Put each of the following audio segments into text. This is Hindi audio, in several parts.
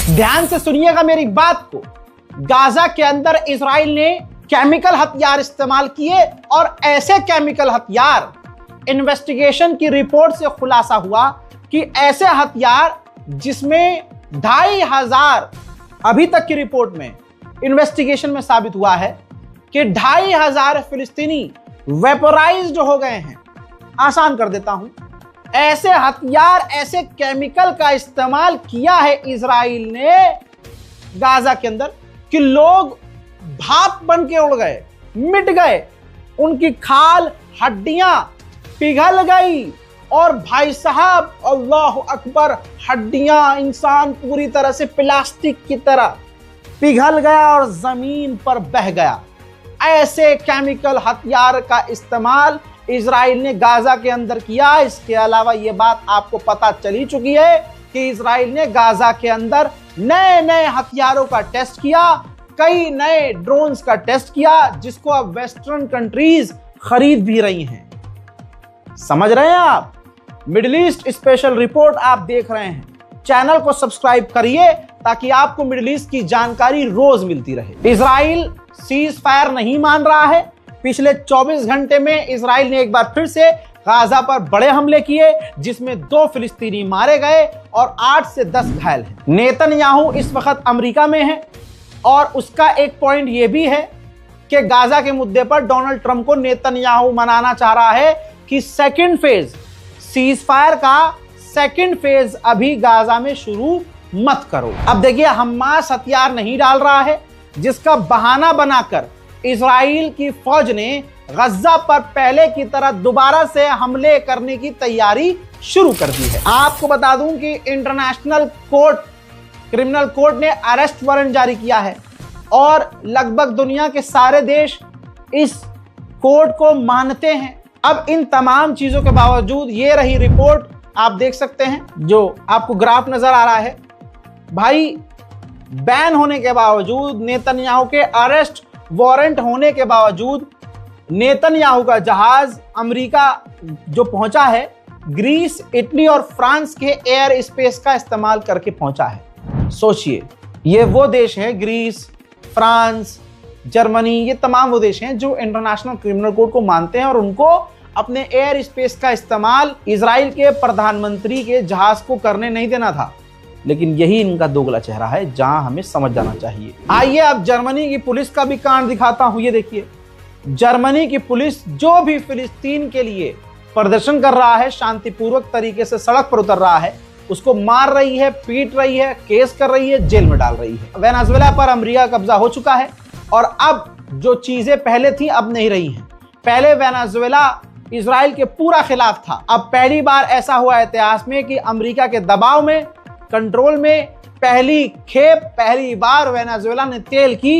ध्यान से सुनिएगा मेरी बात को। गाजा के अंदर इजराइल ने केमिकल हथियार इस्तेमाल किए और ऐसे केमिकल हथियार, इन्वेस्टिगेशन की रिपोर्ट से खुलासा हुआ कि ऐसे हथियार जिसमें 2500, अभी तक की रिपोर्ट में, इन्वेस्टिगेशन में साबित हुआ है कि 2500 फिलिस्तीनी वेपोराइज्ड हो गए हैं। आसान कर देता हूं, ऐसे हथियार, ऐसे केमिकल का इस्तेमाल किया है इजराइल ने गाजा के अंदर कि लोग भाप बन के उड़ गए, मिट गए, उनकी खाल हड्डियां पिघल गई। और भाई साहब, अल्लाह अकबर, हड्डियां, इंसान पूरी तरह से प्लास्टिक की तरह पिघल गया और जमीन पर बह गया। ऐसे केमिकल हथियार का इस्तेमाल इजराइल ने गाजा के अंदर किया। इसके अलावा यह बात आपको पता चली चुकी है कि इजराइल ने गाजा के अंदर नए नए हथियारों का टेस्ट किया, कई नए ड्रोन्स का टेस्ट किया, जिसको अब वेस्टर्न कंट्रीज खरीद भी रही हैं। समझ रहे हैं आप? मिडिल ईस्ट स्पेशल रिपोर्ट आप देख रहे हैं। चैनल को सब्सक्राइब करिए ताकि आपको मिडिल ईस्ट की जानकारी रोज मिलती रहे। इजराइल सीज फायर नहीं मान रहा है। पिछले 24 घंटे में इजराइल ने एक बार फिर से गाजा पर बड़े हमले किए, जिसमें 2 फिलिस्तीनी मारे गए और 8 से 10 घायल हैं। नेतन्याहू इस वक्त अमेरिका में है और उसका एक पॉइंट यह भी है कि गाजा के मुद्दे पर डोनाल्ड ट्रंप को नेतन्याहू मनाना चाह रहा है कि सेकंड फेज सीज फायर का सेकंड फेज अभी गाजा में शुरू मत करो। अब देखिए, हमास हथियार नहीं डाल रहा है, जिसका बहाना बनाकर इजराइल की फौज ने गज्जा पर पहले की तरह दोबारा से हमले करने की तैयारी शुरू कर दी है। आपको बता दूं कि इंटरनेशनल कोर्ट, क्रिमिनल कोर्ट ने अरेस्ट वारंट जारी किया है और लगभग दुनिया के सारे देश इस कोर्ट को मानते हैं। अब इन तमाम चीजों के बावजूद ये रही रिपोर्ट, आप देख सकते हैं, जो आपको ग्राफ नजर आ रहा है। भाई, बैन होने के बावजूद, नेतन्याहू के अरेस्ट वारंट होने के बावजूद, नेतन्याहू का जहाज अमेरिका जो पहुंचा है, ग्रीस, इटली और फ्रांस के एयर स्पेस का इस्तेमाल करके पहुंचा है। सोचिए, ये वो देश है, ग्रीस, फ्रांस, जर्मनी, ये तमाम वो देश हैं जो इंटरनेशनल क्रिमिनल कोर्ट को मानते हैं और उनको अपने एयर स्पेस का इस्तेमाल इजराइल के प्रधानमंत्री के जहाज को करने नहीं देना था। लेकिन यही इनका दोगला चेहरा है, जहां हमें समझ जाना चाहिए। आइए अब जर्मनी की पुलिस का भी कांड दिखाता हूं। ये देखिए, जर्मनी की पुलिस जो भी फिलिस्तीन के लिए प्रदर्शन कर रहा है, शांतिपूर्वक तरीके से सड़क पर उतर रहा है, उसको मार रही है, पीट रही है, केस कर रही है, जेल में डाल रही है। वेनेजुएला पर अमेरिका कब्जा हो चुका है और अब जो चीजें पहले थी अब नहीं रही हैं। पहले वेनेजुएला इजराइल के पूरा खिलाफ था। अब पहली बार ऐसा हुआ इतिहास में कि अमेरिका के दबाव में, कंट्रोल में, पहली बार वेनेजुएला ने तेल की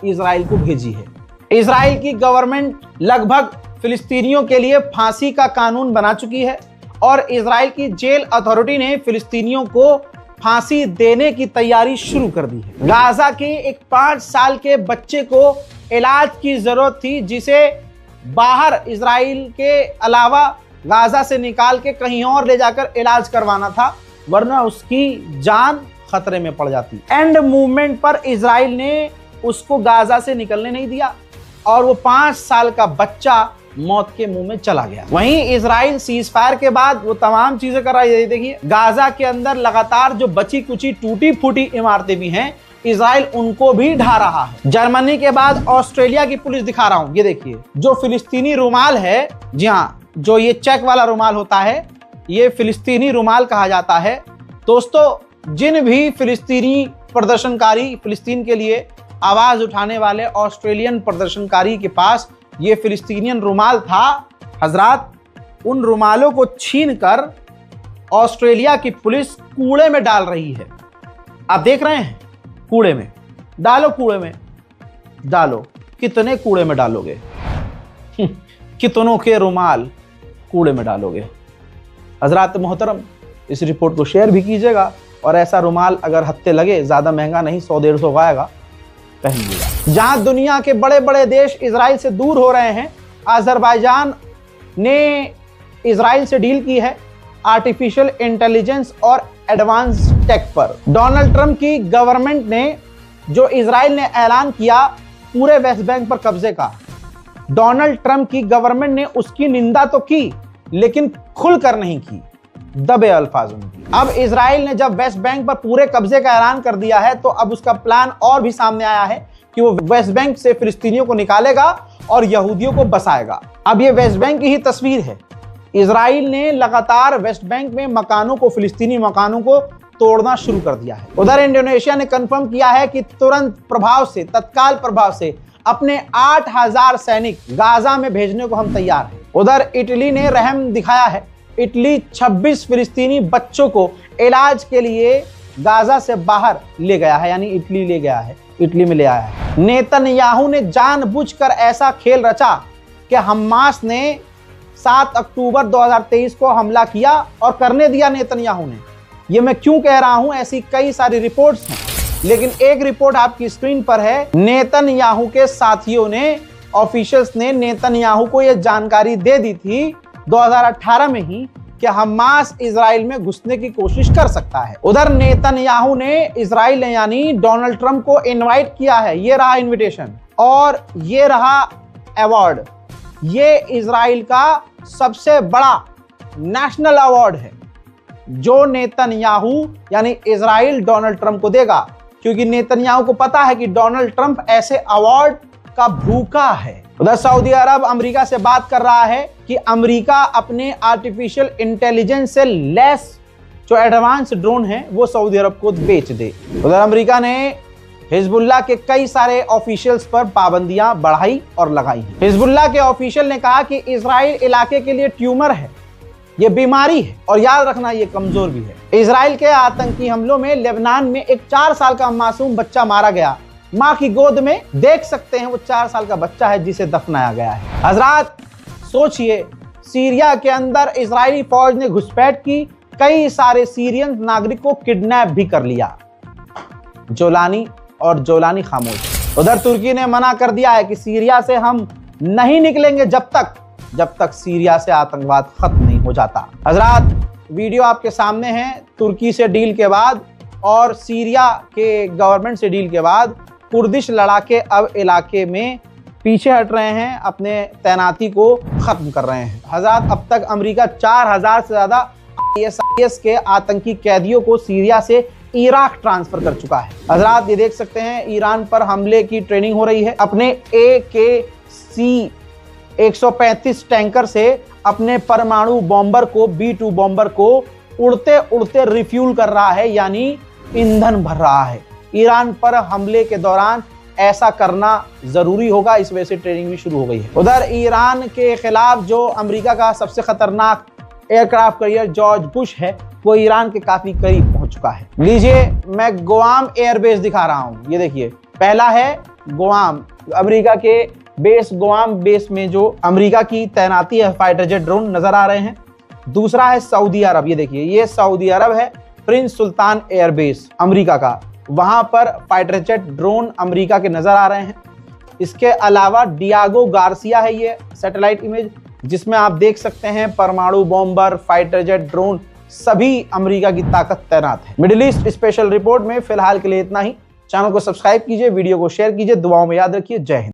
इजराइल को भेजी है। इजराइल की गवर्नमेंट लगभग फिलिस्तीनियों के लिए फांसी का कानून बना चुकी है और इजराइल की जेल अथॉरिटी ने फिलिस्तीनियों को फांसी देने की तैयारी शुरू कर दी है। गाजा के एक 5 साल के बच्चे को इलाज की जरूरत थी, जिसे बाहर इजराइल के अलावा गाजा से निकाल के कहीं और ले जाकर इलाज करवाना था, वरना उसकी जान खतरे में पड़ जाती। एंड मूवमेंट पर इजराइल ने उसको गाजा से निकलने नहीं दिया और वो 5 साल का बच्चा मौत के मुंह में चला गया। वहीं इजराइल सीज फायर के बाद वो तमाम चीजें कर रहा है। देखिए, गाजा के अंदर लगातार जो बची कुची टूटी फूटी इमारतें भी हैं, इजराइल उनको भी ढा रहा है। जर्मनी के बाद ऑस्ट्रेलिया की पुलिस दिखा रहा हूं। ये देखिए, जो फिलिस्तीनी रुमाल है, जी हाँ, जो ये चेक वाला रुमाल होता है, ये फिलिस्तीनी रुमाल कहा जाता है। दोस्तों, जिन भी फिलिस्तीनी प्रदर्शनकारी, फिलिस्तीन के लिए आवाज उठाने वाले ऑस्ट्रेलियन प्रदर्शनकारी के पास ये फिलिस्तीनियन रुमाल था, हजरात, उन रुमालों को छीनकर ऑस्ट्रेलिया की पुलिस कूड़े में डाल रही है। आप देख रहे हैं, कूड़े में डालो, कूड़े में डालो। कितने कूड़े में डालोगे? कितनों के रुमाल कूड़े में डालोगे? हजरात मोहतरम, इस रिपोर्ट को शेयर भी कीजिएगा और ऐसा रुमाल अगर हत्ते लगे, ज्यादा महंगा नहीं, 100-150 का आएगा, पहनिएगा। जहां दुनिया के बड़े बड़े देश इजराइल से दूर हो रहे हैं, अजरबैजान ने इजराइल से डील की है आर्टिफिशियल इंटेलिजेंस और एडवांस टेक पर। डोनाल्ड ट्रंप की गवर्नमेंट ने जो इजराइल ने ऐलान किया पूरे वेस्ट बैंक पर कब्जे का, डोनाल्ड ट्रंप की गवर्नमेंट ने उसकी निंदा तो की लेकिन खुलकर नहीं की, दबे अल्फाजों में की। अब इजराइल ने जब वेस्ट बैंक पर पूरे कब्जे का ऐलान कर दिया है तो अब उसका प्लान और भी सामने आया है कि वो वेस्ट बैंक से फिलिस्तीनियों को निकालेगा और यहूदियों को बसाएगा। अब ये वेस्ट बैंक की ही तस्वीर है। इजराइल ने लगातार वेस्ट बैंक में मकानों को, फिलिस्तीनी मकानों को तोड़ना शुरू कर दिया है। उधर इंडोनेशिया ने कंफर्म किया है कि तुरंत प्रभाव से, तत्काल प्रभाव से अपने 8000 सैनिक गाजा में भेजने को हम तैयार हैं। उधर इटली ने रहम दिखाया है। इटली 26 फिलिस्तीनी बच्चों को इलाज के लिए गाजा से बाहर ले गया है, यानी इटली ले गया है, इटली में ले आया है। नेतन्याहू ने जानबूझकर ऐसा खेल रचा कि हमास ने 7 अक्टूबर 2023 को हमला किया और करने दिया नेतन्याहू ने। ये मैं क्यों कह रहा हूं, ऐसी कई सारी रिपोर्ट्स हैं, लेकिन एक रिपोर्ट आपकी स्क्रीन पर है। नेतन्याहू के साथियों ने, ऑफिशियल्स ने नेतन्याहू को यह जानकारी दे दी थी 2018 में ही कि हमास इजराइल में घुसने की कोशिश कर सकता है। उधर नेतन्याहू ने इजराइल यानी डोनाल्ड ट्रंप को इनवाइट किया है। ये रहा इनविटेशन और ये रहा अवार्ड। ये इजराइल का सबसे बड़ा नेशनल अवार्ड है जो नेतन्याहू यानी इजराइल डोनाल्ड ट्रंप को देगा, क्योंकि नेतन्याहू को पता है कि डोनाल्ड ट्रंप ऐसे अवार्ड का भूखा है। उधर सऊदी अरब अमेरिका से बात कर रहा है कि अमेरिका अपने आर्टिफिशियल इंटेलिजेंस से लैस जो एडवांस ड्रोन है वो सऊदी अरब को बेच दे। उधर अमेरिका ने हिजबुल्लाह के कई सारे ऑफिशियल्स पर पाबंदियां बढ़ाई और लगाई हैं। हिजबुल्लाह के ऑफिशियल ने कहा कि इजराइल इलाके के लिए ट्यूमर है, ये बीमारी है और याद रखना ये कमजोर भी है। इजराइल के आतंकी हमलों में लेबनान में एक 4 साल का मासूम बच्चा मारा गया। मां की गोद में देख सकते हैं वो 4 साल का बच्चा है जिसे दफनाया गया है। हजरात सोचिए, सीरिया के अंदर इजरायली फौज ने घुसपैठ की, कई सारे सीरियन नागरिक को किडनैप भी कर लिया। जोलानी खामोश। उधर तुर्की ने मना कर दिया है कि सीरिया से हम नहीं निकलेंगे जब तक सीरिया से आतंकवाद खत्म नहीं हो जाता। हजरात वीडियो आपके सामने है। तुर्की से डील के बाद और सीरिया के गवर्नमेंट से डील के बाद कुर्दिश लड़ाके अब इलाके में पीछे हट रहे हैं, अपने तैनाती को खत्म कर रहे हैं। हजरात अब तक अमेरिका 4000 से ज्यादा ISIS के आतंकी कैदियों को सीरिया से इराक ट्रांसफर कर चुका है। हजरात ये देख सकते हैं ईरान पर हमले की ट्रेनिंग हो रही है। अपने AKC 135 टैंकर से अपने परमाणु बॉम्बर को, B2 बॉम्बर को उड़ते उड़ते रिफ्यूल कर रहा है, यानी ईंधन भर रहा है। ईरान पर हमले के दौरान ऐसा करना जरूरी होगा, इस वजह से ट्रेनिंग भी शुरू हो गई है। उधर ईरान के खिलाफ जो अमेरिका का सबसे खतरनाक एयरक्राफ्ट कैरियर जॉर्ज बुश है वो ईरान के काफी करीब पहुंच चुका है। लीजिए मैं गुआम एयरबेस दिखा रहा हूं। ये देखिए, पहला है गुआम, अमेरिका के बेस गुआम बेस में जो अमेरिका की तैनाती है, फाइटर जेट ड्रोन नजर आ रहे हैं। दूसरा है सऊदी अरब, ये देखिए ये सऊदी अरब है, प्रिंस सुल्तान एयरबेस अमेरिका का, वहां पर फाइटर जेट ड्रोन अमेरिका के नजर आ रहे हैं। इसके अलावा डियागो गार्सिया है ये सैटेलाइट इमेज, जिसमें आप देख सकते हैं परमाणु बॉम्बर, फाइटर जेट ड्रोन, सभी अमेरिका की ताकत तैनात है। मिडिल ईस्ट स्पेशल रिपोर्ट में फिलहाल के लिए इतना ही। चैनल को सब्सक्राइब कीजिए, वीडियो को शेयर कीजिए, दुआओं में याद रखिए। जय हिंद।